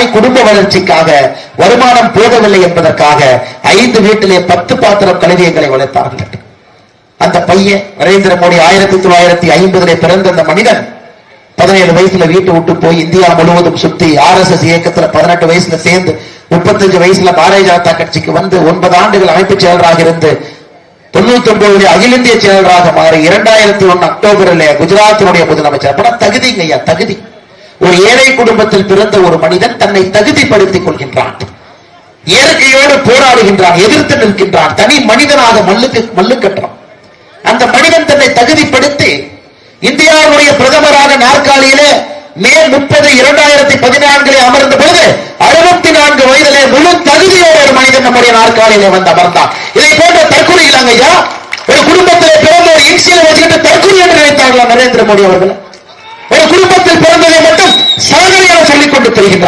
தாய் குடும்ப வளர்ச்சிக்காக வருமானம் போதவில்லை என்பதற்காக 5 வீட்டிலே 10 பாத்திரம் கழுவி எங்களை வளர்த்தார்கள். அந்த பையன் நரேந்திர மோடி 1950 பிறந்த அந்த மனிதன் 17 வயசுல வீட்டு விட்டு போய் இந்தியா முழுவதும் சுத்தி RSS இயக்கத்துல 18 வயசுல சேர்ந்து 35 வயசுல பாரதிய ஜனதா கட்சிக்கு வந்து 9 ஆண்டுகள் அமைப்பு செயலராக இருந்து 99 அகில இந்திய செயலராக மாறி 2001 அக்டோபரில் குஜராத்தினுடைய முதலமைச்சர். அப்ப தகுதிங்க ஐயா, தகுதி. ஒரு ஏழை குடும்பத்தில் பிறந்த ஒரு மனிதன் தன்னை தகுதிப்படுத்திக் கொள்கின்றான், இயற்கையோடு போராடுகின்றான், எதிர்த்து நிற்கின்றான், தனி மனிதனாக மல்லு கட்டுறான். அந்த மனிதன் தன்னை தகுதிப்படுத்தி இந்தியாவுடைய பிரதமராக நாற்காலியிலே மே 30, 2014 அமர்ந்த பொழுது 64 வயதிலே முழு தகுதியோடு ஒரு மனிதன் நம்முடைய நாற்காலியிலே வந்து அமர்ந்தான். இதை போன்ற தற்கொலை இல்லாங்க ஐயா. ஒரு குடும்பத்திலே பிறந்த ஒரு இன்சியலை வச்சுக்கிட்டு தற்கொலை என்று நினைத்தார்களா நரேந்திர மோடி அவர்கள்?